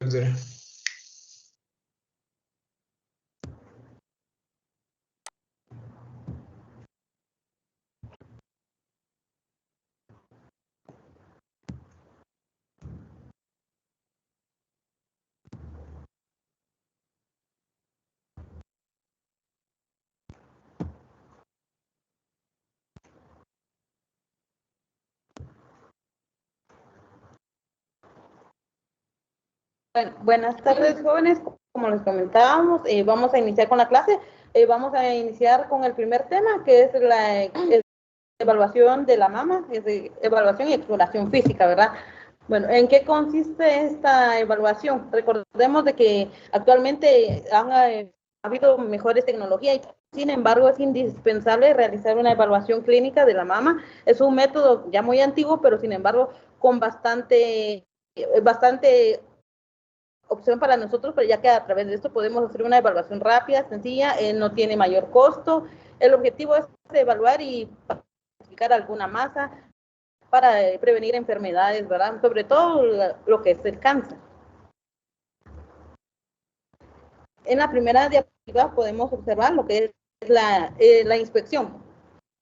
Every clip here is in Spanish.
doctora. Buenas tardes, jóvenes. Como les comentábamos, vamos a iniciar con la clase. Vamos a iniciar con el primer tema, que es la evaluación de la mama, es de evaluación y exploración física, ¿verdad? Bueno, ¿en qué consiste esta evaluación? Recordemos de que actualmente ha habido mejores tecnologías y sin embargo es indispensable realizar una evaluación clínica de la mama. Es un método ya muy antiguo, pero sin embargo con bastante opción para nosotros, pero ya que a través de esto podemos hacer una evaluación rápida, sencilla, no tiene mayor costo. El objetivo es evaluar y identificar alguna masa para prevenir enfermedades, ¿verdad? Sobre todo lo que es el cáncer. En la primera diapositiva podemos observar lo que es la inspección.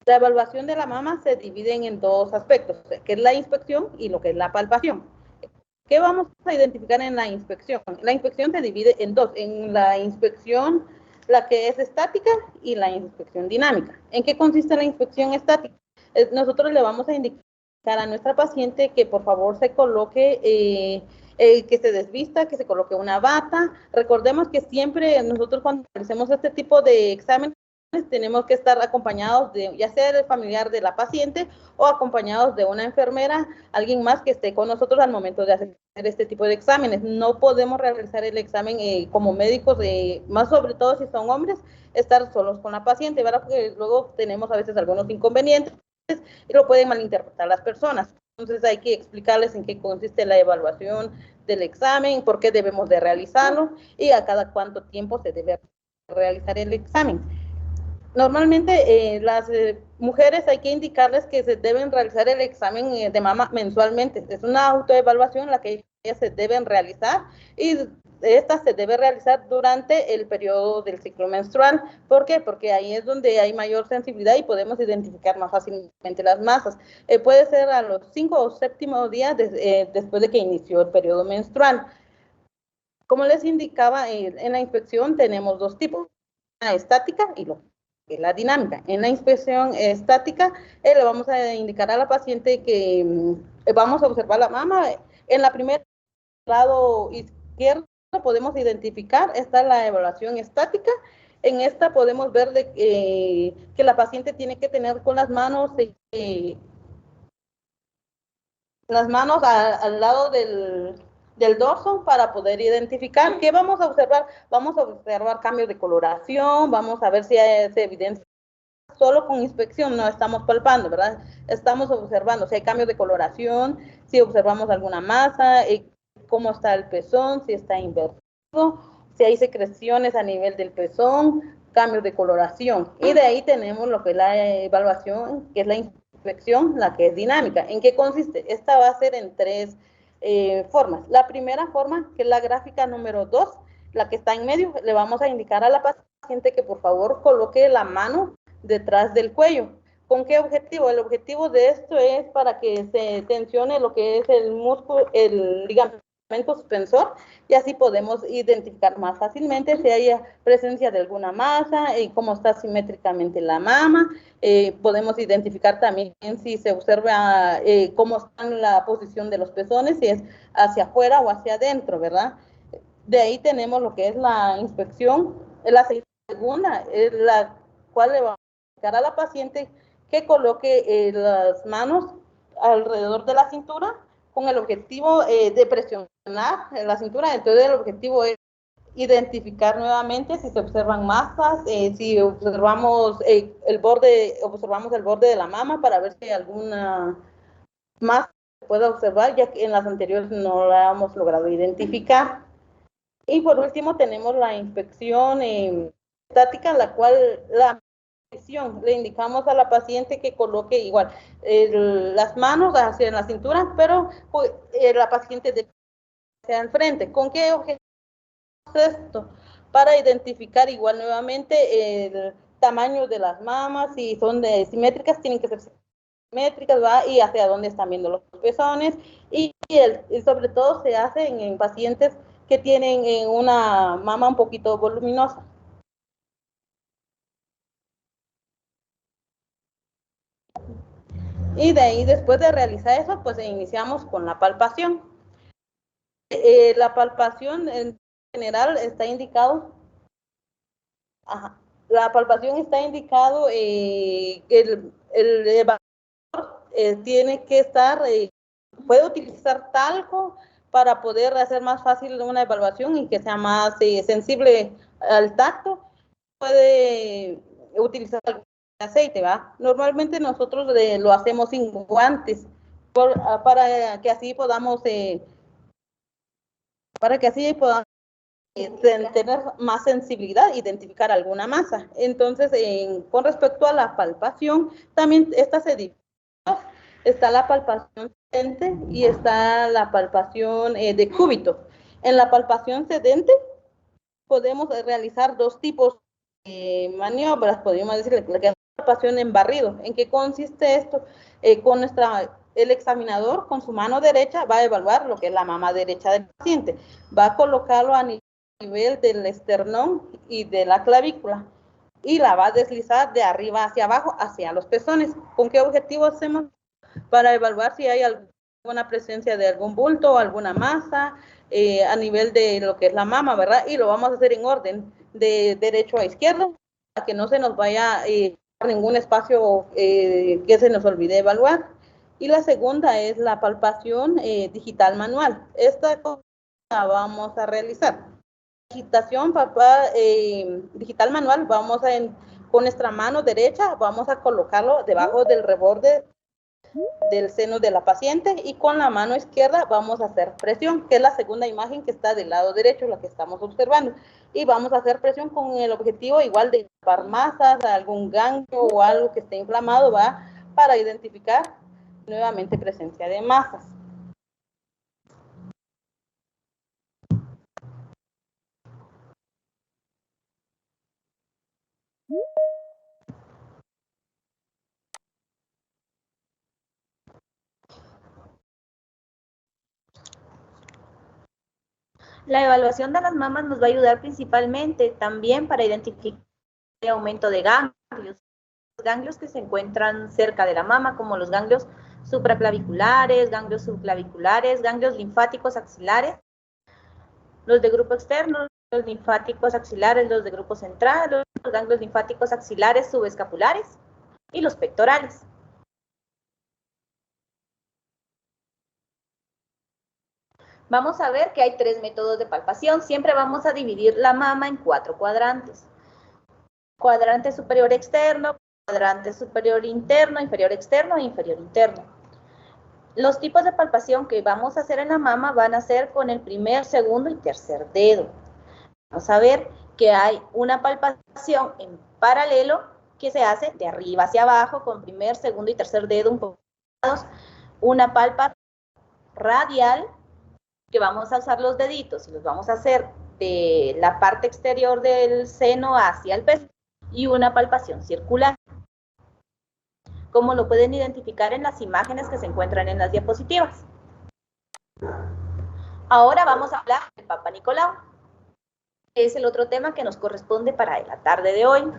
La evaluación de la mama se divide en dos aspectos, que es la inspección y lo que es la palpación. ¿Qué vamos a identificar en la inspección? La inspección se divide en dos, en la inspección, la que es estática y la inspección dinámica. ¿En qué consiste la inspección estática? Nosotros le vamos a indicar a nuestra paciente que por favor se coloque, que se desvista, que se coloque una bata. Recordemos que siempre nosotros cuando hacemos este tipo de exámenes tenemos que estar acompañados de, ya sea del familiar de la paciente o acompañados de una enfermera, alguien más que esté con nosotros al momento de hacer este tipo de exámenes. No podemos realizar el examen como médicos, más sobre todo si son hombres, estar solos con la paciente, ¿verdad? Porque luego tenemos a veces algunos inconvenientes y lo pueden malinterpretar las personas. Entonces hay que explicarles en qué consiste la evaluación del examen, por qué debemos de realizarlo y a cada cuánto tiempo se debe realizar el examen. Normalmente las mujeres hay que indicarles que se deben realizar el examen de mama mensualmente. Es una autoevaluación la que ellas se deben realizar y esta se debe realizar durante el periodo del ciclo menstrual. ¿Por qué? Porque ahí es donde hay mayor sensibilidad y podemos identificar más fácilmente las masas. Puede ser a los 5 o 7 días después de que inició el periodo menstrual. Como les indicaba, en la inspección tenemos dos tipos, la estática y la dinámica. En la inspección estática le vamos a indicar a la paciente que vamos a observar la mama. En la primera lado izquierdo podemos identificar, está la evaluación estática. En esta podemos ver que la paciente tiene que tener con las manos al lado del dorso para poder identificar. ¿Qué vamos a observar? Vamos a observar cambios de coloración, vamos a ver si se evidencia solo con inspección, no estamos palpando, ¿verdad? Estamos observando si hay cambios de coloración, si observamos alguna masa, cómo está el pezón, si está invertido, si hay secreciones a nivel del pezón, cambios de coloración. Y de ahí tenemos lo que es la evaluación, que es la inspección, la que es dinámica. ¿En qué consiste? Esta va a ser en tres formas. La primera forma, que es la gráfica número 2, la que está en medio, le vamos a indicar a la paciente que por favor coloque la mano detrás del cuello. ¿Con qué objetivo? El objetivo de esto es para que se tensione lo que es el músculo, el ligamento suspensor, y así podemos identificar más fácilmente si hay presencia de alguna masa y cómo está simétricamente la mama. Podemos identificar también si se observa cómo está la posición de los pezones, si es hacia afuera o hacia adentro, ¿verdad? De ahí tenemos lo que es la inspección. La segunda es la cual le va a indicar a la paciente que coloque las manos alrededor de la cintura con el objetivo de presionar la cintura. Entonces el objetivo es identificar nuevamente si se observan masas, si observamos observamos el borde de la mama para ver si hay alguna masa se puede observar, ya que en las anteriores no la hemos logrado identificar. Y por último tenemos la inspección estática, en la cual la le indicamos a la paciente que coloque igual las manos hacia la cintura, pero la paciente debe hacia el frente. ¿Con qué objetivo es esto? Para identificar igual nuevamente el tamaño de las mamas, si son simétricas, tienen que ser simétricas, ¿va? Y hacia dónde están viendo los pezones, y sobre todo se hace en pacientes que tienen una mama un poquito voluminosa. Y de ahí, después de realizar eso, pues iniciamos con la palpación. La palpación en general está indicado, la palpación está indicado que el evaluador tiene que estar, puede utilizar talco para poder hacer más fácil una evaluación y que sea más sensible al tacto. Puede utilizar aceite, ¿va? Normalmente nosotros lo hacemos sin guantes para que así podamos tener más sensibilidad, identificar alguna masa. Entonces, con respecto a la palpación, también esta se divide. Está la palpación sedente y está la palpación de cúbito. En la palpación sedente podemos realizar dos tipos de maniobras, podríamos decir, la palpación en barrido. ¿En qué consiste esto? El examinador con su mano derecha va a evaluar lo que es la mama derecha del paciente, va a colocarlo a nivel del esternón y de la clavícula y la va a deslizar de arriba hacia abajo hacia los pezones. ¿Con qué objetivo hacemos? Para evaluar si hay alguna presencia de algún bulto o alguna masa a nivel de lo que es la mama, ¿verdad? Y lo vamos a hacer en orden de derecho a izquierdo para que no se nos vaya ningún espacio que se nos olvide evaluar. Y la segunda es la palpación digital manual. Esta cosa vamos a realizar. Digitación digital manual, con nuestra mano derecha vamos a colocarlo debajo del reborde del seno de la paciente y con la mano izquierda vamos a hacer presión, que es la segunda imagen que está del lado derecho, la que estamos observando. Y vamos a hacer presión con el objetivo igual de tapar masas, algún ganglio o algo que esté inflamado, ¿va? Para identificar nuevamente presencia de masas. La evaluación de las mamas nos va a ayudar principalmente también para identificar el aumento de ganglios. Los ganglios que se encuentran cerca de la mama, como los ganglios supraclaviculares, ganglios subclaviculares, ganglios linfáticos axilares, los de grupo externo, los linfáticos axilares, los de grupo central, los ganglios linfáticos axilares subescapulares y los pectorales. Vamos a ver que hay 3 métodos de palpación. Siempre vamos a dividir la mama en 4 cuadrantes. Cuadrante superior externo, cuadrante superior interno, inferior externo e inferior interno. Los tipos de palpación que vamos a hacer en la mama van a ser con el primer, segundo y tercer dedo. Vamos a ver que hay una palpación en paralelo que se hace de arriba hacia abajo con primer, segundo y tercer dedo un poco separados. Una palpa radial que vamos a usar los deditos y los vamos a hacer de la parte exterior del seno hacia el pecho y una palpación circular, como lo pueden identificar en las imágenes que se encuentran en las diapositivas. Ahora vamos a hablar del Papa Nicolau, que es el otro tema que nos corresponde para la tarde de hoy.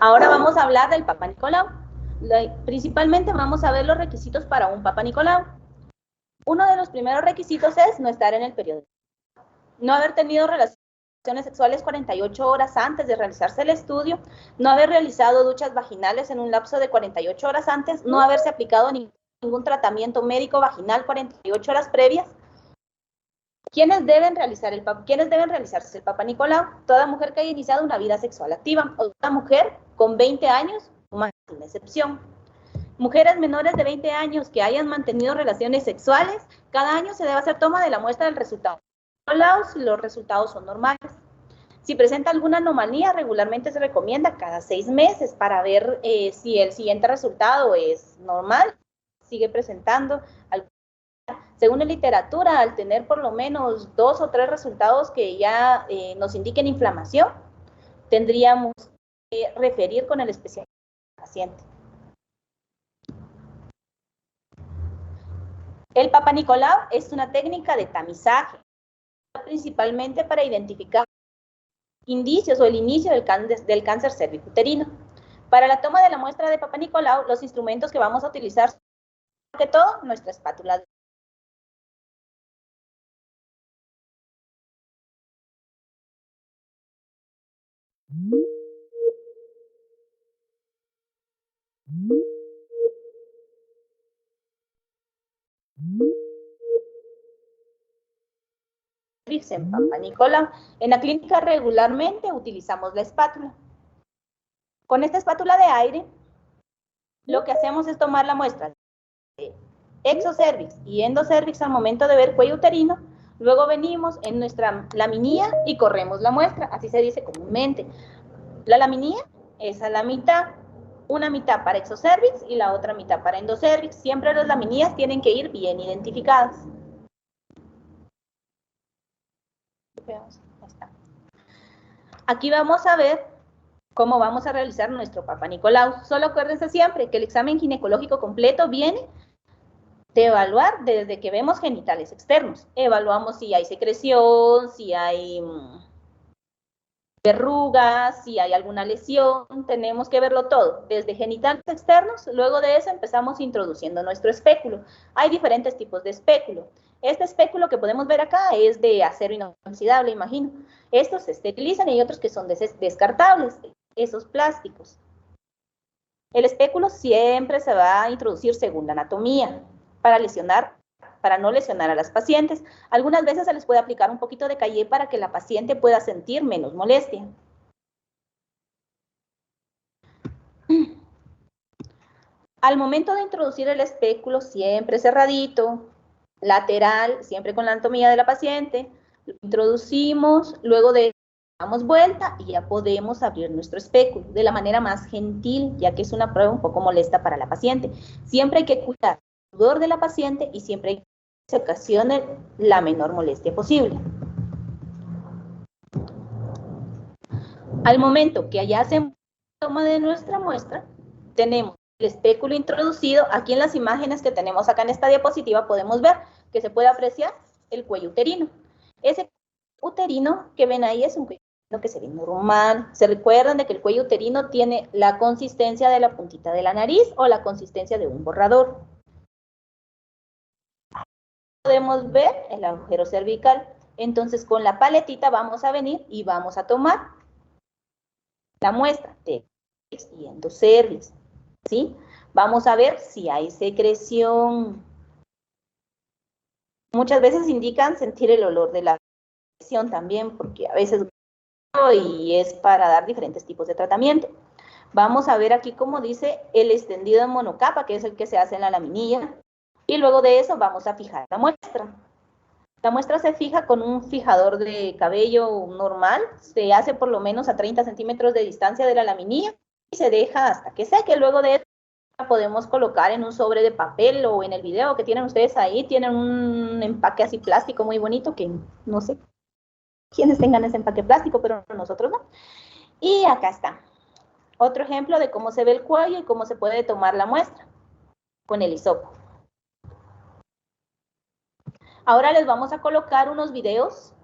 Ahora vamos a hablar del Papa Nicolau. Principalmente vamos a ver los requisitos para un Papa Nicolau. Uno de los primeros requisitos es no estar en el periodo, no haber tenido relaciones sexuales 48 horas antes de realizarse el estudio, no haber realizado duchas vaginales en un lapso de 48 horas antes, no haberse aplicado ningún tratamiento médico vaginal 48 horas previas. ¿Quiénes deben realizarse el Papa Nicolau? Toda mujer que haya iniciado una vida sexual activa o toda mujer con 20 años, más sin excepción. Mujeres menores de 20 años que hayan mantenido relaciones sexuales, cada año se debe hacer toma de la muestra del resultado. Los resultados son normales. Si presenta alguna anomalía, regularmente se recomienda cada 6 meses para ver si el siguiente resultado es normal, sigue presentando. Según la literatura, al tener por lo menos 2 o 3 resultados que ya nos indiquen inflamación, tendríamos que referir con el especialista del paciente. El Papa Nicolau es una técnica de tamizaje, principalmente para identificar indicios o el inicio del cáncer cervicuterino. Para la toma de la muestra de Papa Nicolau, los instrumentos que vamos a utilizar son, sobre todo, nuestra espátula. En Papa Nicolau. En la clínica regularmente utilizamos la espátula. Con esta espátula de aire, lo que hacemos es tomar la muestra de exocervix y endocervix al momento de ver cuello uterino. Luego venimos en nuestra laminilla y corremos la muestra, así se dice comúnmente. La laminilla es a la mitad, una mitad para exocervix y la otra mitad para endocervix. Siempre las laminillas tienen que ir bien identificadas. Aquí vamos a ver cómo vamos a realizar nuestro Papa Nicolau. Solo acuérdense siempre que el examen ginecológico completo viene de evaluar desde que vemos genitales externos. Evaluamos si hay secreción, si hay verrugas, si hay alguna lesión, tenemos que verlo todo, desde genitales externos. Luego de eso empezamos introduciendo nuestro espéculo. Hay diferentes tipos de espéculo. Este espéculo que podemos ver acá es de acero inoxidable, imagino. Estos se esterilizan y hay otros que son descartables, esos plásticos. El espéculo siempre se va a introducir según la anatomía, para no lesionar a las pacientes. Algunas veces se les puede aplicar un poquito de cayé para que la paciente pueda sentir menos molestia. Al momento de introducir el espéculo, siempre cerradito, lateral, siempre con la anatomía de la paciente, lo introducimos, luego damos vuelta y ya podemos abrir nuestro espéculo de la manera más gentil, ya que es una prueba un poco molesta para la paciente. Siempre hay que cuidar el sudor de la paciente y siempre hay que se ocasione la menor molestia posible. Al momento que ya hacemos la toma de nuestra muestra, tenemos el espéculo introducido. Aquí en las imágenes que tenemos acá en esta diapositiva podemos ver que se puede apreciar el cuello uterino. Ese uterino que ven ahí es un cuello que se ve normal. Se recuerdan de que el cuello uterino tiene la consistencia de la puntita de la nariz o la consistencia de un borrador. Podemos ver el agujero cervical. Entonces con la paletita vamos a venir y vamos a tomar la muestra de y endocervix, ¿sí? Vamos a ver si hay secreción. Muchas veces indican sentir el olor de la secreción también, porque a veces y es para dar diferentes tipos de tratamiento. Vamos a ver aquí como dice el extendido en monocapa, que es el que se hace en la laminilla, y luego de eso vamos a fijar la muestra. La muestra se fija con un fijador de cabello normal, se hace por lo menos a 30 centímetros de distancia de la laminilla y se deja hasta que seque. Luego de eso la podemos colocar en un sobre de papel o en el video que tienen ustedes ahí, tienen un empaque así plástico muy bonito que no sé quiénes tengan ese empaque plástico, pero nosotros no. Y acá está. Otro ejemplo de cómo se ve el cuello y cómo se puede tomar la muestra con el hisopo. Ahora les vamos a colocar unos videos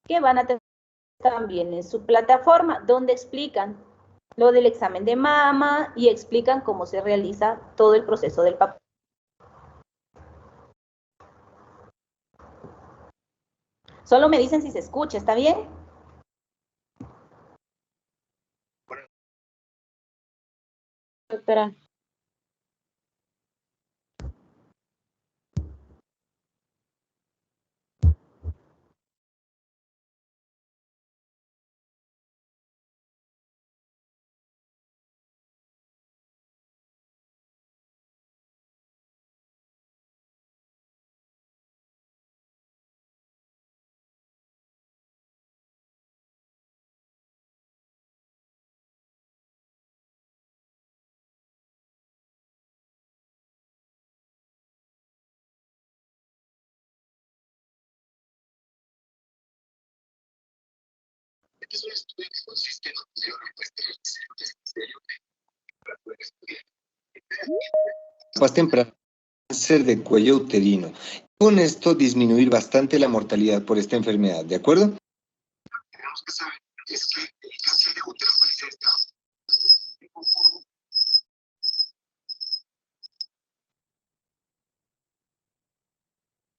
que van a tener también en su plataforma, donde explican lo del examen de mama y explican cómo se realiza todo el proceso del papá. Solo me dicen si se escucha, ¿está bien? Doctora. Más temprano, cáncer de cuello uterino. Con esto disminuir bastante la mortalidad por esta enfermedad, ¿de acuerdo? Tenemos que saber es que el cáncer de útero presenta.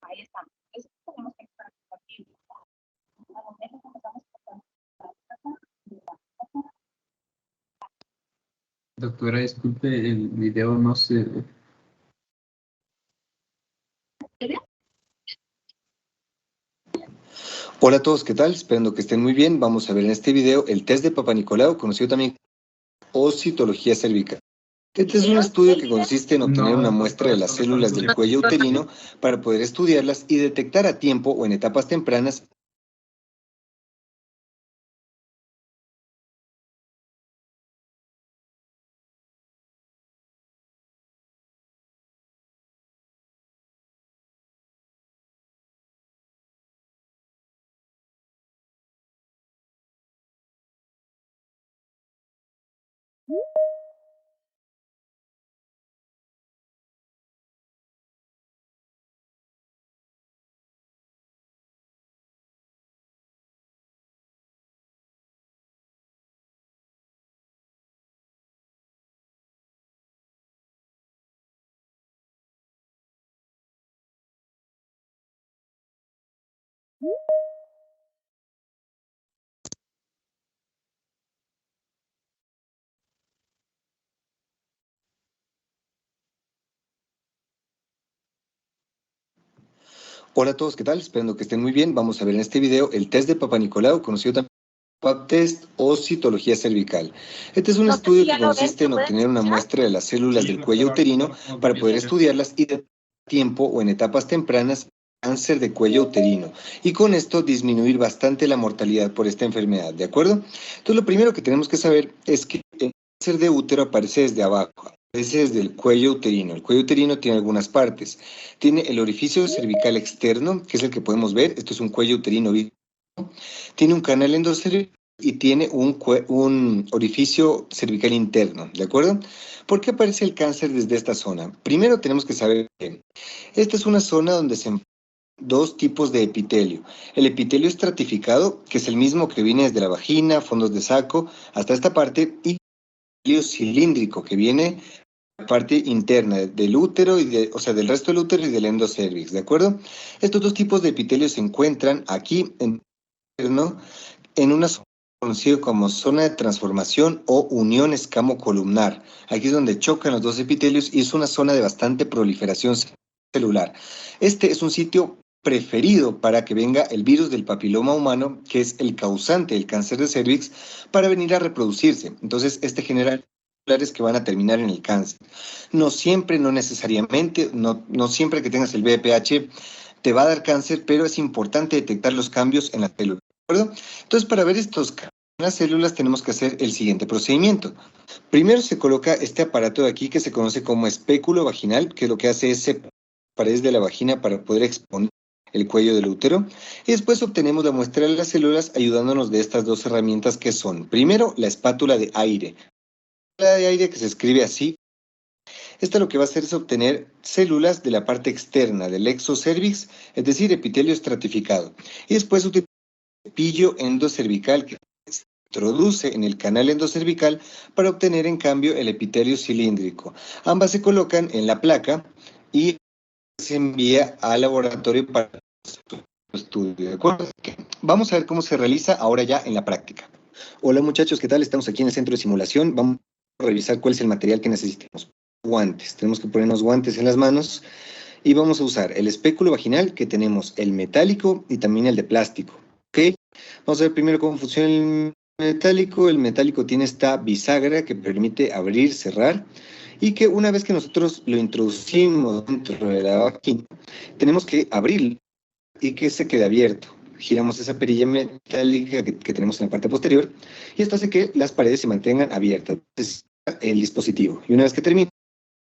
Ahí estamos. Eso tenemos que compartir. A lo mejor empezamos con Doctora, disculpe, el video no se... Hola a todos, ¿qué tal? Esperando que estén muy bien. Vamos a ver en este video el test de Papa Nicolau, conocido también como citología cervical. Este es un estudio que consiste en obtener una muestra de las células del cuello uterino para poder estudiarlas y detectar a tiempo o en etapas tempranas. Hola a todos, ¿qué tal? Esperando que estén muy bien. Vamos a ver en este video el test de Papa Nicolau, conocido también como Pap test o citología cervical. Este es un estudio que consiste en obtener una muestra de las células del cuello uterino para poder estudiarlas y de tiempo o en etapas tempranas cáncer de cuello uterino y con esto disminuir bastante la mortalidad por esta enfermedad, ¿de acuerdo? Entonces lo primero que tenemos que saber es que el cáncer de útero aparece desde abajo, aparece desde el cuello uterino. El cuello uterino tiene algunas partes. Tiene el orificio cervical externo, que es el que podemos ver. Esto es un cuello uterino. Tiene un canal endocervical y tiene un orificio cervical interno, ¿de acuerdo? ¿Por qué aparece el cáncer desde esta zona? Primero tenemos que saber que esta es una zona donde se encuentran dos tipos de epitelio. El epitelio estratificado, que es el mismo que viene desde la vagina, fondos de saco, hasta esta parte, y el epitelio cilíndrico, que viene parte interna del útero, o sea, del resto del útero y del endocervix, ¿de acuerdo? Estos dos tipos de epitelio se encuentran aquí en una zona conocida como zona de transformación o unión escamo-columnar. Aquí es donde chocan los dos epitelios y es una zona de bastante proliferación celular. Este es un sitio preferido para que venga el virus del papiloma humano, que es el causante del cáncer de cervix, para venir a reproducirse. Entonces, este genera que van a terminar en el cáncer. No siempre, no necesariamente, no siempre que tengas el VPH te va a dar cáncer, pero es importante detectar los cambios en la célula, ¿de acuerdo? Entonces, para ver estos cambios en las células tenemos que hacer el siguiente procedimiento. Primero se coloca este aparato de aquí que se conoce como espéculo vaginal, que lo que hace es separar paredes de la vagina para poder exponer el cuello del útero, y después obtenemos la muestra de las células ayudándonos de estas dos herramientas que son, primero, la espátula de aire. La de aire que se escribe así. Esta lo que va a hacer es obtener células de la parte externa del exocervix, es decir, epitelio estratificado. Y después utiliza el cepillo endocervical que se introduce en el canal endocervical para obtener en cambio el epitelio cilíndrico. Ambas se colocan en la placa y se envía al laboratorio para estudio. ¿De acuerdo? Vamos a ver cómo se realiza ahora ya en la práctica. Hola muchachos, ¿qué tal? Estamos aquí en el centro de simulación. Vamos a revisar cuál es el material que necesitamos. Guantes, tenemos que ponernos guantes en las manos y vamos a usar el espéculo vaginal, que tenemos el metálico y también el de plástico, ¿ok? Vamos a ver primero cómo funciona el metálico. El metálico tiene esta bisagra que permite abrir, cerrar, y que una vez que nosotros lo introducimos dentro de la vagina, tenemos que abrirlo y que se quede abierto. Giramos esa perilla metálica que tenemos en la parte posterior y esto hace que las paredes se mantengan abiertas. Es el dispositivo. Y una vez que termine,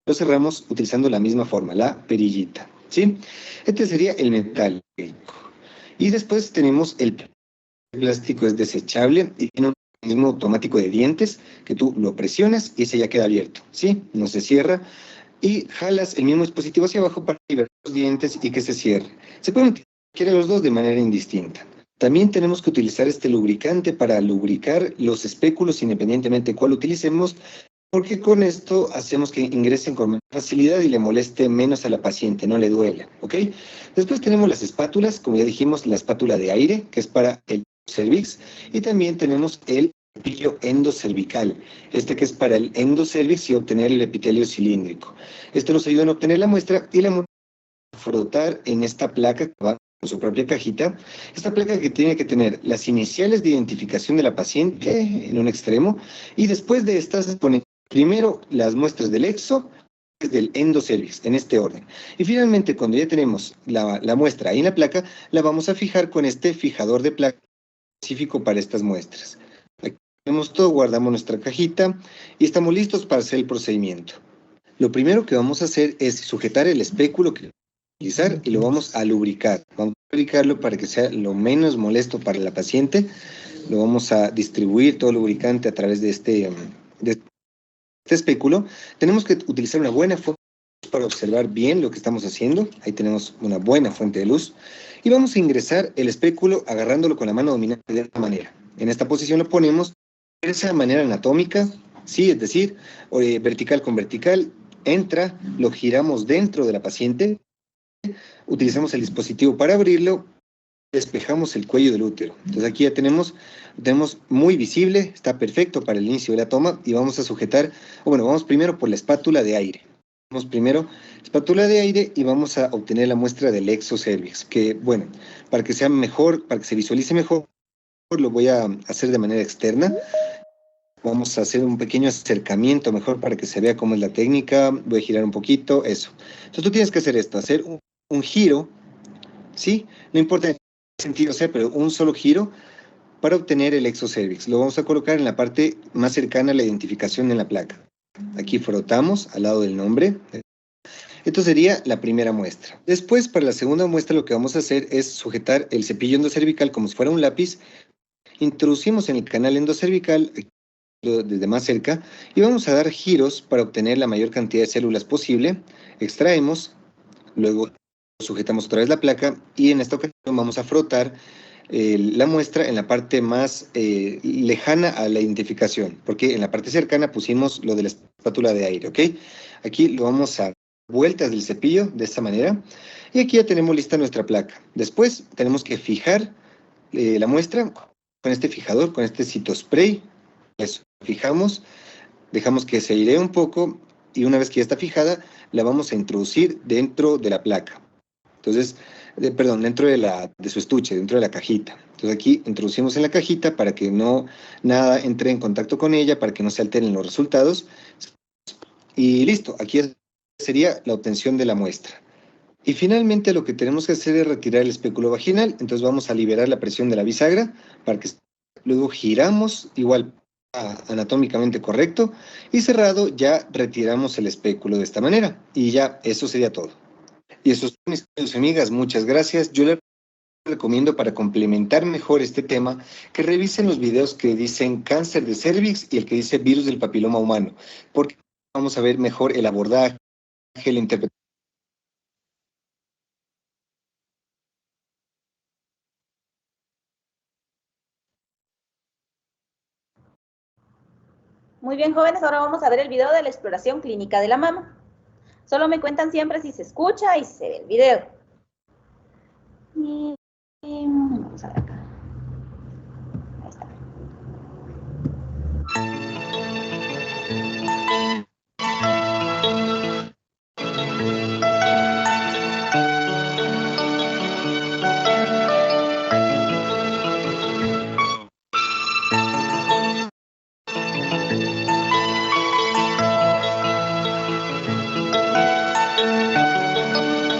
lo cerramos utilizando la misma forma, la perillita, ¿sí? Este sería el metálico. Y después tenemos el plástico es desechable y tiene un mecanismo automático de dientes que tú lo presionas y ese ya queda abierto, ¿sí? No se cierra. Y jalas el mismo dispositivo hacia abajo para liberar los dientes y que se cierre. Se pueden utilizar los dos de manera indistinta. También tenemos que utilizar este lubricante para lubricar los espéculos independientemente de cuál utilicemos, porque con esto hacemos que ingresen con más facilidad y le moleste menos a la paciente, no le duele, ¿ok? Después tenemos las espátulas, como ya dijimos, la espátula de aire, que es para el cervix, y también tenemos el cepillo endocervical, que es para el endocervix y obtener el epitelio cilíndrico. Esto nos ayuda a obtener la muestra y la frotar en esta placa que va con su propia cajita. Esta placa que tiene que tener las iniciales de identificación de la paciente en un extremo y después de estas ponen primero las muestras del exo, del endocervix, en este orden. Y finalmente, cuando ya tenemos la muestra ahí en la placa, la vamos a fijar con este fijador de placa específico para estas muestras. Aquí tenemos todo, guardamos nuestra cajita y estamos listos para hacer el procedimiento. Lo primero que vamos a hacer es sujetar el espéculo que utilizar y lo vamos a lubricar. Vamos a lubricarlo para que sea lo menos molesto para la paciente. Lo vamos a distribuir todo el lubricante a través de este espéculo. Tenemos que utilizar una buena fuente de luz para observar bien lo que estamos haciendo. Ahí tenemos una buena fuente de luz. Y vamos a ingresar el espéculo agarrándolo con la mano dominante de esta manera. En esta posición lo ponemos de esa manera anatómica, sí, es decir, vertical con vertical. Entra, lo giramos dentro de la paciente. Utilizamos el dispositivo para abrirlo, despejamos el cuello del útero. Entonces aquí ya tenemos muy visible, está perfecto para el inicio de la toma y vamos a sujetar, vamos primero por la espátula de aire. Vamos primero espátula de aire y vamos a obtener la muestra del exocervix, que para que sea mejor, para que se visualice mejor, lo voy a hacer de manera externa. Vamos a hacer un pequeño acercamiento mejor para que se vea cómo es la técnica. Voy a girar un poquito, eso. Entonces tú tienes que hacer esto, hacer un giro, ¿sí? No importa en qué sentido sea, pero un solo giro para obtener el exocervix. Lo vamos a colocar en la parte más cercana a la identificación en la placa. Aquí frotamos al lado del nombre. Esto sería la primera muestra. Después, para la segunda muestra, lo que vamos a hacer es sujetar el cepillo endocervical como si fuera un lápiz. Introducimos en el canal endocervical desde más cerca y vamos a dar giros para obtener la mayor cantidad de células posible. Extraemos, luego sujetamos otra vez la placa y en esta ocasión vamos a frotar la muestra en la parte más lejana a la identificación, porque en la parte cercana pusimos lo de la espátula de aire, ¿ok? Aquí lo vamos a vueltas del cepillo de esta manera y aquí ya tenemos lista nuestra placa. Después tenemos que fijar la muestra con este fijador, con este citospray. Eso, fijamos, dejamos que se airee un poco y una vez que ya está fijada, la vamos a introducir dentro de la placa. Entonces, dentro de su estuche, dentro de la cajita. Entonces aquí introducimos en la cajita para que nada entre en contacto con ella, para que no se alteren los resultados. Y listo, aquí sería la obtención de la muestra. Y finalmente lo que tenemos que hacer es retirar el espéculo vaginal. Entonces vamos a liberar la presión de la bisagra para que luego giramos igual anatómicamente correcto y cerrado ya retiramos el espéculo de esta manera y ya eso sería todo. Y eso es todo, mis queridos amigas, muchas gracias. Yo les recomiendo para complementar mejor este tema que revisen los videos que dicen cáncer de cervix y el que dice virus del papiloma humano, porque vamos a ver mejor el abordaje, la interpretación. Muy bien, jóvenes, ahora vamos a ver el video de la exploración clínica de la mama. Solo me cuentan siempre si se escucha y si se ve el video. Y vamos a ver acá. Ahí está.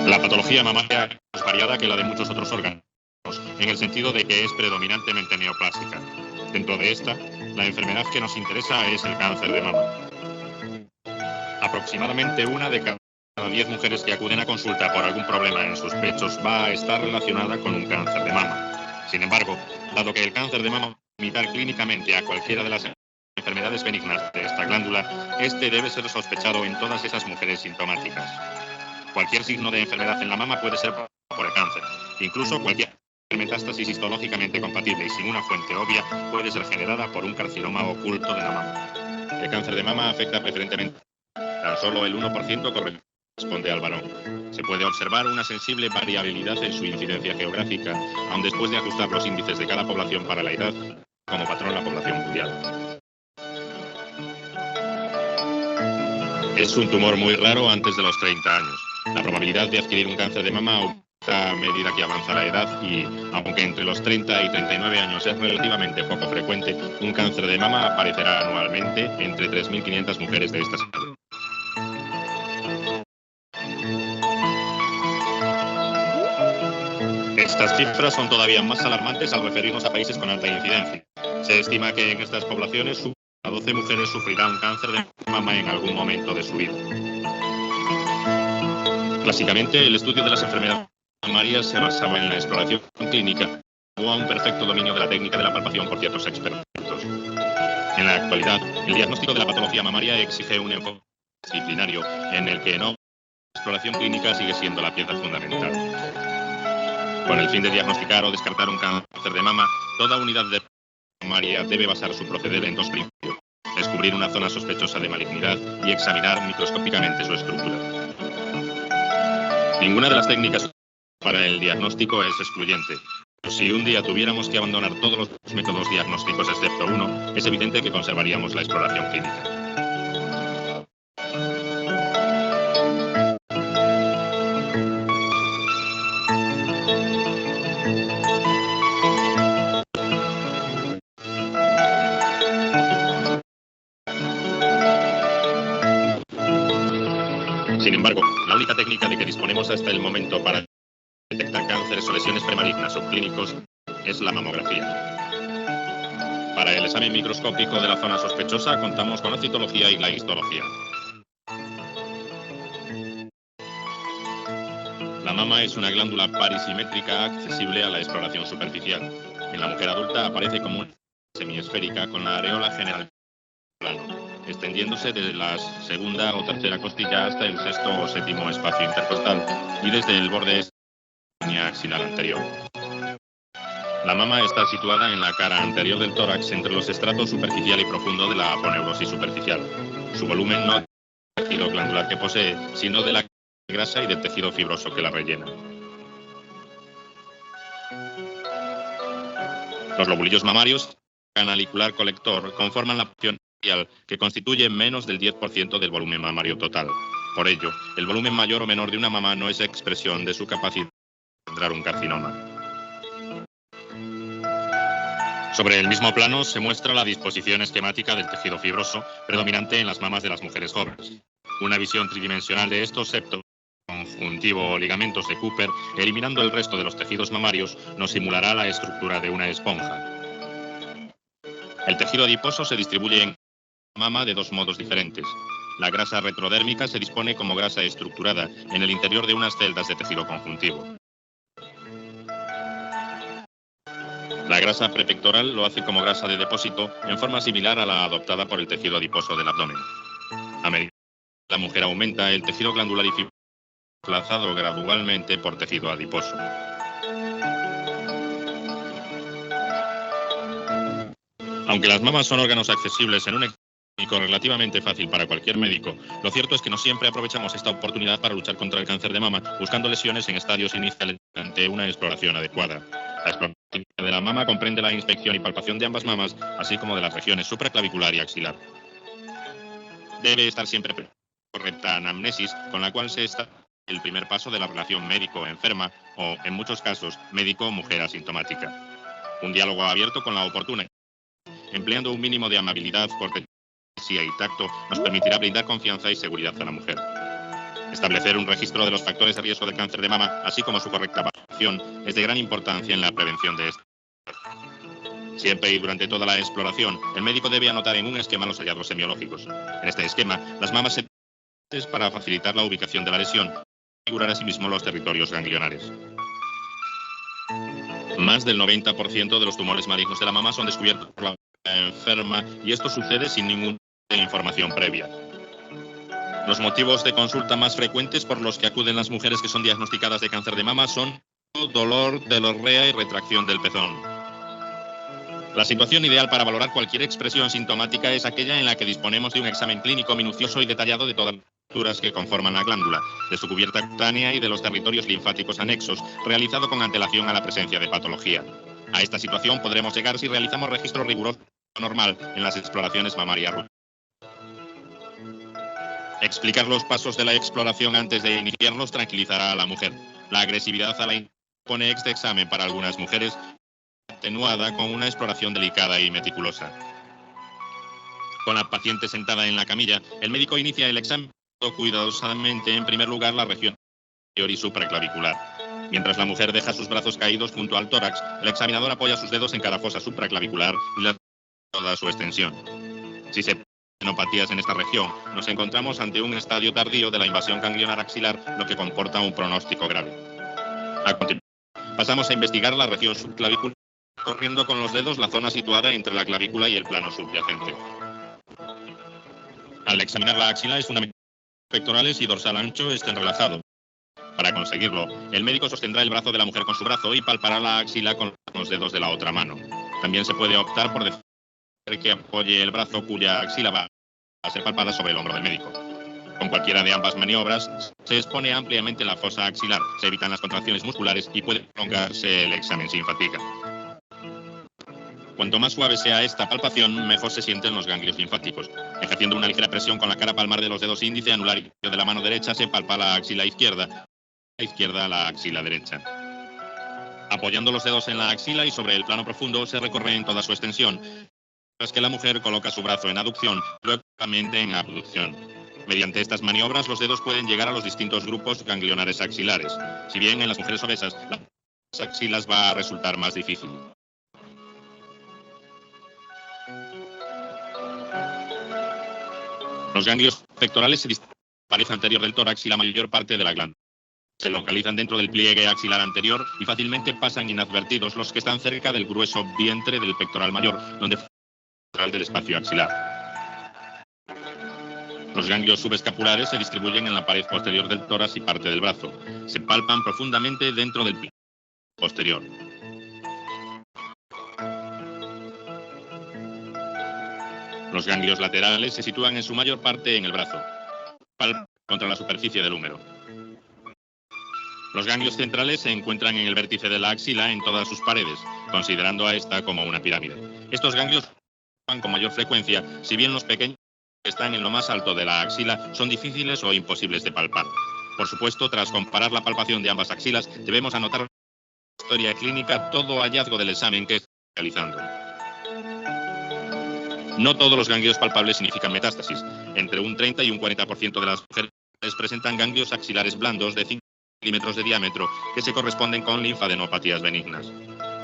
La patología mamaria es más variada que la de muchos otros órganos, en el sentido de que es predominantemente neoplásica. Dentro de esta, la enfermedad que nos interesa es el cáncer de mama. Aproximadamente 1 de cada 10 mujeres que acuden a consulta por algún problema en sus pechos va a estar relacionada con un cáncer de mama. Sin embargo, dado que el cáncer de mama puede imitar clínicamente a cualquiera de las enfermedades benignas de esta glándula, este debe ser sospechado en todas esas mujeres sintomáticas. Cualquier signo de enfermedad en la mama puede ser por el cáncer. Incluso cualquier metástasis histológicamente compatible y sin una fuente obvia puede ser generada por un carcinoma oculto de la mama. El cáncer de mama afecta preferentemente tan solo el 1% corresponde al varón. Se puede observar una sensible variabilidad en su incidencia geográfica, aun después de ajustar los índices de cada población para la edad, como patrón la población mundial. Es un tumor muy raro antes de los 30 años. La probabilidad de adquirir un cáncer de mama aumenta a medida que avanza la edad y, aunque entre los 30 y 39 años es relativamente poco frecuente, un cáncer de mama aparecerá anualmente entre 3.500 mujeres de estas edades. Estas cifras son todavía más alarmantes al referirnos a países con alta incidencia. Se estima que en estas poblaciones a 12 mujeres sufrirán un cáncer de mama en algún momento de su vida. Clásicamente, el estudio de las enfermedades mamarias se basaba en la exploración clínica o a un perfecto dominio de la técnica de la palpación por ciertos expertos. En la actualidad, el diagnóstico de la patología mamaria exige un enfoque disciplinario en el que la exploración clínica sigue siendo la pieza fundamental. Con el fin de diagnosticar o descartar un cáncer de mama, toda unidad de mamaria debe basar su proceder en dos principios: descubrir una zona sospechosa de malignidad y examinar microscópicamente su estructura. Ninguna de las técnicas para el diagnóstico es excluyente. Si un día tuviéramos que abandonar todos los métodos diagnósticos excepto uno, es evidente que conservaríamos la exploración clínica. Sin embargo, la única técnica de que disponemos hasta el momento para detectar cánceres o lesiones premalignas o clínicos es la mamografía. Para el examen microscópico de la zona sospechosa contamos con la citología y la histología. La mama es una glándula parisimétrica accesible a la exploración superficial. En la mujer adulta aparece como una semiesférica con la areola general plano, extendiéndose desde la segunda o tercera costilla hasta el sexto o séptimo espacio intercostal y desde el borde axilar anterior. La mama está situada en la cara anterior del tórax entre los estratos superficial y profundo de la aponeurosis superficial. Su volumen no es del tejido glandular que posee, sino de la grasa y del tejido fibroso que la rellena. Los lobulillos mamarios, canalicular colector, conforman la porción que constituye menos del 10% del volumen mamario total. Por ello, el volumen mayor o menor de una mama no es expresión de su capacidad de engendrar un carcinoma. Sobre el mismo plano se muestra la disposición esquemática del tejido fibroso predominante en las mamas de las mujeres jóvenes. Una visión tridimensional de estos septos, conjuntivo o ligamentos de Cooper, eliminando el resto de los tejidos mamarios, nos simulará la estructura de una esponja. El tejido adiposo se distribuye en mama de dos modos diferentes. La grasa retrodérmica se dispone como grasa estructurada en el interior de unas celdas de tejido conjuntivo. La grasa prepectoral lo hace como grasa de depósito en forma similar a la adoptada por el tejido adiposo del abdomen. A medida que la mujer aumenta, el tejido glandular y fibroso es reemplazado gradualmente por tejido adiposo. Aunque las mamas son órganos accesibles en un relativamente fácil para cualquier médico, lo cierto es que no siempre aprovechamos esta oportunidad para luchar contra el cáncer de mama, buscando lesiones en estadios iniciales ante una exploración adecuada. La exploración de la mama comprende la inspección y palpación de ambas mamas, así como de las regiones supraclavicular y axilar. Debe estar siempre correcta anamnesis, con la cual se está el primer paso de la relación médico-enferma o, en muchos casos, médico-mujer asintomática. Un diálogo abierto con la oportuna, empleando un mínimo de amabilidad, cortesía y tacto, nos permitirá brindar confianza y seguridad a la mujer. Establecer un registro de los factores de riesgo de cáncer de mama, así como su correcta valoración, es de gran importancia en la prevención de este. Siempre y durante toda la exploración, el médico debe anotar en un esquema los hallazgos semiológicos. En este esquema, las mamas se para facilitar la ubicación de la lesión y configurar asimismo los territorios ganglionares. Más del 90% de los tumores malignos de la mama son descubiertos por la enferma y esto sucede sin ninguna información previa. Los motivos de consulta más frecuentes por los que acuden las mujeres que son diagnosticadas de cáncer de mama son dolor, telorrea y retracción del pezón. La situación ideal para valorar cualquier expresión sintomática es aquella en la que disponemos de un examen clínico minucioso y detallado de todas las estructuras que conforman la glándula, de su cubierta cutánea y de los territorios linfáticos anexos, realizado con antelación a la presencia de patología. A esta situación podremos llegar si realizamos registro riguroso normal en las exploraciones mamarias rutinas. Explicar los pasos de la exploración antes de iniciarlos tranquilizará a la mujer. La agresividad a la impone este examen para algunas mujeres atenuada con una exploración delicada y meticulosa. Con la paciente sentada en la camilla, el médico inicia el examen cuidadosamente, en primer lugar, la región inferior y supraclavicular. Mientras la mujer deja sus brazos caídos junto al tórax, el examinador apoya sus dedos en cada fosa supraclavicular y la toda su extensión. Si se adenopatías en esta región, nos encontramos ante un estadio tardío de la invasión ganglionar axilar, lo que comporta un pronóstico grave. A continuación, pasamos a investigar la región subclavicular, corriendo con los dedos la zona situada entre la clavícula y el plano subyacente. Al examinar la axila es fundamental que los pectorales y dorsal ancho estén relajados. Para conseguirlo, el médico sostendrá el brazo de la mujer con su brazo y palpará la axila con los dedos de la otra mano. También se puede optar por decir que apoye el brazo cuya axila va a ser palpada sobre el hombro del médico. Con cualquiera de ambas maniobras, se expone ampliamente la fosa axilar, se evitan las contracciones musculares y puede prolongarse el examen sin fatiga. Cuanto más suave sea esta palpación, mejor se sienten los ganglios linfáticos. Ejerciendo una ligera presión con la cara palmar de los dedos índice, anular y de la mano derecha, se palpa la axila izquierda, la axila derecha. Apoyando los dedos en la axila y sobre el plano profundo, se recorre en toda su extensión, mientras que la mujer coloca su brazo en aducción, luego en abducción. Mediante estas maniobras, los dedos pueden llegar a los distintos grupos ganglionares axilares. Si bien en las mujeres obesas, las axilas va a resultar más difícil. Los ganglios pectorales se disponen en la pared anterior del tórax y la mayor parte de la glándula. Se localizan dentro del pliegue axilar anterior y fácilmente pasan inadvertidos los que están cerca del grueso vientre del pectoral mayor, donde del espacio axilar. Los ganglios subescapulares se distribuyen en la pared posterior del tórax y parte del brazo. Se palpan profundamente dentro del pliegue posterior. Los ganglios laterales se sitúan en su mayor parte en el brazo, palpan contra la superficie del húmero. Los ganglios centrales se encuentran en el vértice de la axila en todas sus paredes, considerando a esta como una pirámide. Estos ganglios palpan con mayor frecuencia, si bien los pequeños que están en lo más alto de la axila son difíciles o imposibles de palpar. Por supuesto, tras comparar la palpación de ambas axilas, debemos anotar en la historia clínica todo hallazgo del examen que estamos realizando. No todos los ganglios palpables significan metástasis. Entre un 30 y un 40% de las mujeres presentan ganglios axilares blandos de 5 milímetros de diámetro que se corresponden con linfadenopatías benignas.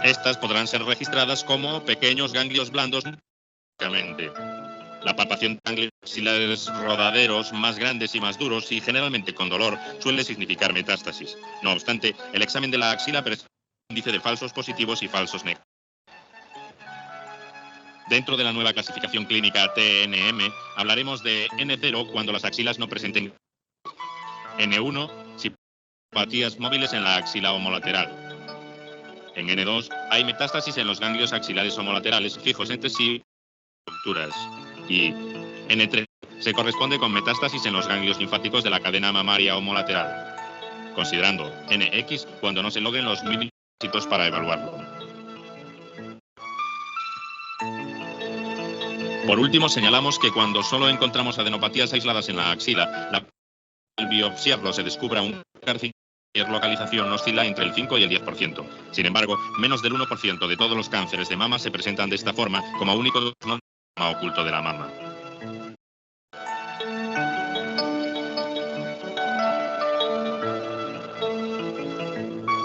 Estas podrán ser registradas como pequeños ganglios blandos. La palpación de ganglios axilares rodaderos más grandes y más duros y generalmente con dolor suele significar metástasis. No obstante, el examen de la axila presenta un índice de falsos positivos y falsos negativos. Dentro de la nueva clasificación clínica TNM, hablaremos de N0 cuando las axilas no presenten N1, si patías móviles en la axila homolateral. En N2 hay metástasis en los ganglios axilares homolaterales fijos entre sí, rupturas. Y N3 se corresponde con metástasis en los ganglios linfáticos de la cadena mamaria homolateral, considerando NX cuando no se logren los mínimos requisitos para evaluarlo. Por último, señalamos que cuando solo encontramos adenopatías aisladas en la axila, al biopsiarlo se descubra un carcinoma, cuya localización oscila entre el 5 y el 10%. Sin embargo, menos del 1% de todos los cánceres de mama se presentan de esta forma como único diagnóstico oculto de la mama.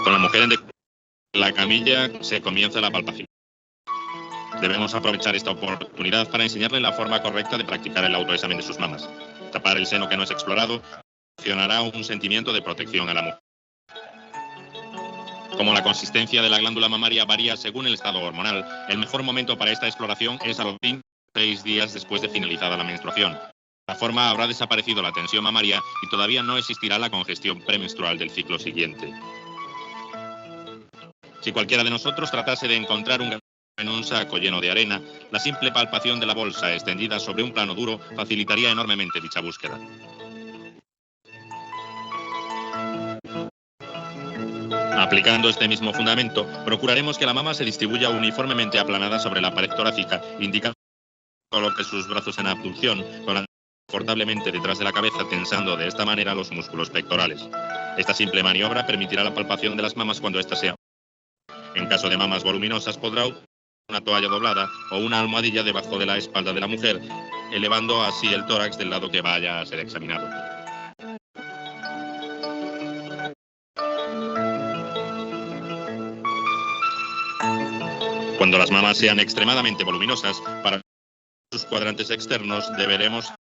Con la mujer en la camilla se comienza la palpación. Debemos aprovechar esta oportunidad para enseñarle la forma correcta de practicar el autoexamen de sus mamas. Tapar el seno que no es explorado proporcionará un sentimiento de protección a la mujer. Como la consistencia de la glándula mamaria varía según el estado hormonal, el mejor momento para esta exploración es a los 5 o 6 días después de finalizada la menstruación. De esta forma habrá desaparecido la tensión mamaria y todavía no existirá la congestión premenstrual del ciclo siguiente. Si cualquiera de nosotros tratase de encontrar un granito en un saco lleno de arena, la simple palpación de la bolsa extendida sobre un plano duro facilitaría enormemente dicha búsqueda. Aplicando este mismo fundamento, procuraremos que la mama se distribuya uniformemente aplanada sobre la pared torácica, indicando que coloque sus brazos en abducción, confortablemente detrás de la cabeza, tensando de esta manera los músculos pectorales. Esta simple maniobra permitirá la palpación de las mamas cuando ésta sea. En caso de mamas voluminosas, podrá usar una toalla doblada o una almohadilla debajo de la espalda de la mujer, elevando así el tórax del lado que vaya a ser examinado. Cuando las mamas sean extremadamente voluminosas, para sus cuadrantes externos deberemos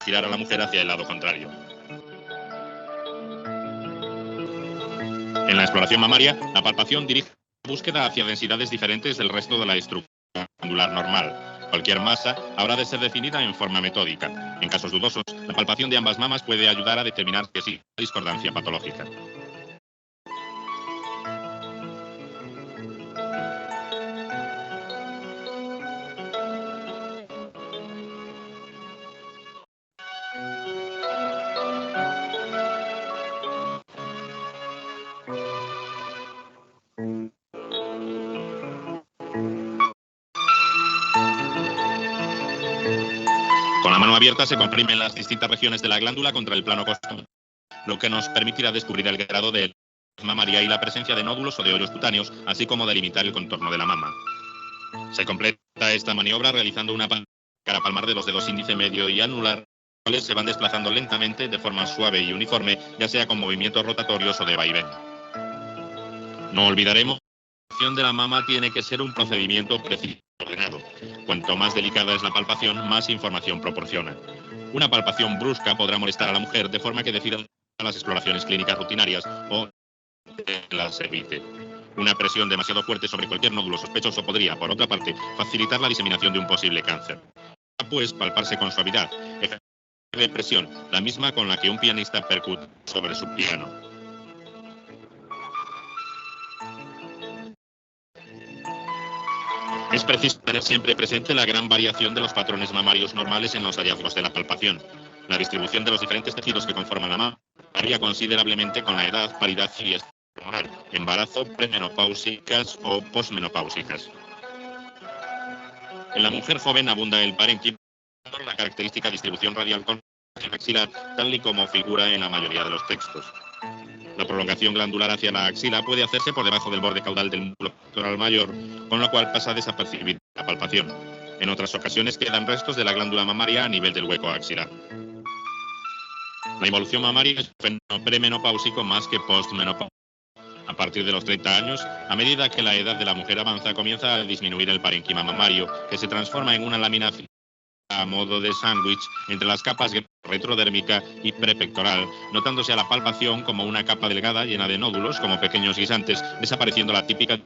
girar a la mujer hacia el lado contrario. En la exploración mamaria, la palpación dirige la búsqueda hacia densidades diferentes del resto de la estructura glandular normal. Cualquier masa habrá de ser definida en forma metódica. En casos dudosos, la palpación de ambas mamas puede ayudar a determinar si existe discordancia patológica. Con la mano abierta se comprimen las distintas regiones de la glándula contra el plano costado, lo que nos permitirá descubrir el grado de mamaria y la presencia de nódulos o de hoyos cutáneos, así como delimitar el contorno de la mama. Se completa esta maniobra realizando una cara palmar de los dedos índice, medio y anular, los cuales se van desplazando lentamente de forma suave y uniforme, ya sea con movimientos rotatorios o de vaivén. No olvidaremos que la palpación de la mama tiene que ser un procedimiento preciso y ordenado. Cuanto más delicada es la palpación, más información proporciona. Una palpación brusca podrá molestar a la mujer de forma que decida las exploraciones clínicas rutinarias o las evite. Una presión demasiado fuerte sobre cualquier nódulo sospechoso podría, por otra parte, facilitar la diseminación de un posible cáncer. Pues palparse con suavidad, ejercer de presión, la misma con la que un pianista percute sobre su piano. Es preciso tener siempre presente la gran variación de los patrones mamarios normales en los hallazgos de la palpación. La distribución de los diferentes tejidos que conforman la mama varía considerablemente con la edad, paridad y estado hormonal, embarazo, premenopáusicas o posmenopáusicas. En la mujer joven abunda el parénquima, la característica distribución radial con axilar, tal y como figura en la mayoría de los textos. La prolongación glandular hacia la axila puede hacerse por debajo del borde caudal del músculo pectoral mayor, con lo cual pasa desapercibida la palpación. En otras ocasiones quedan restos de la glándula mamaria a nivel del hueco axilar. La involución mamaria es un fenómeno premenopáusico más que postmenopáusico. A partir de los 30 años, a medida que la edad de la mujer avanza, comienza a disminuir el parénquima mamario, que se transforma en una lámina fina a modo de sándwich entre las capas retrodérmica y prepectoral, notándose a la palpación como una capa delgada llena de nódulos como pequeños guisantes, desapareciendo la típica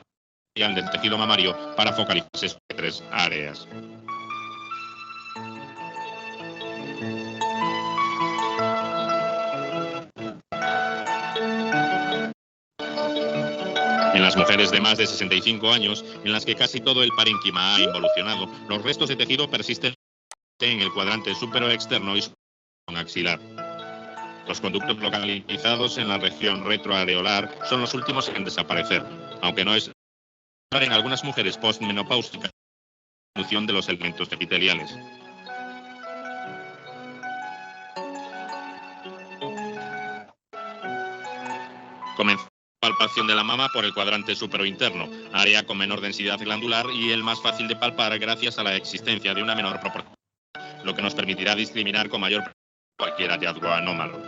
del tejido mamario para focalizarse sobre 3 áreas. En las mujeres de más de 65 años, en las que casi todo el parénquima ha involucionado, los restos de tejido persisten en el cuadrante superior externo y axilar. Los conductos localizados en la región retroareolar son los últimos en desaparecer, aunque no es en algunas mujeres postmenopáusicas la disminución de los elementos epiteliales. Comenzamos la palpación de la mama por el cuadrante superointerno, área con menor densidad glandular y el más fácil de palpar gracias a la existencia de una menor proporción, lo que nos permitirá discriminar con mayor precisión cualquier hallazgo anómalo.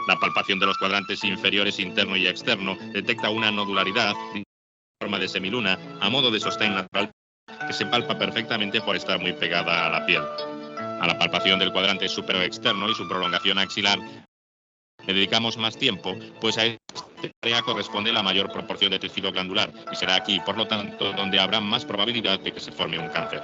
La palpación de los cuadrantes inferiores interno y externo detecta una nodularidad en forma de semiluna a modo de sostén natural que se palpa perfectamente por estar muy pegada a la piel. A la palpación del cuadrante superior externo y su prolongación axilar le dedicamos más tiempo, pues a área corresponde la mayor proporción de tejido glandular y será aquí, por lo tanto, donde habrá más probabilidad de que se forme un cáncer.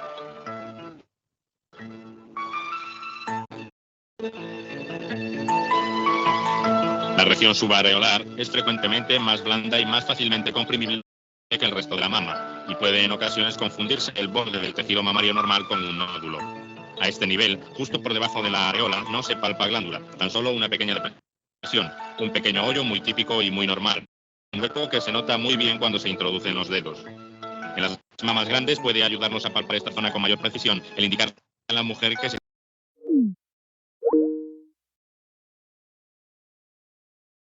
La región subareolar es frecuentemente más blanda y más fácilmente comprimible que el resto de la mama y puede en ocasiones confundirse el borde del tejido mamario normal con un nódulo. A este nivel, justo por debajo de la areola, no se palpa glándula, tan solo una pequeña depresión, un pequeño hoyo muy típico y muy normal, un hueco que se nota muy bien cuando se introducen los dedos. En las mamas grandes puede ayudarnos a palpar esta zona con mayor precisión, el indicar a la mujer que se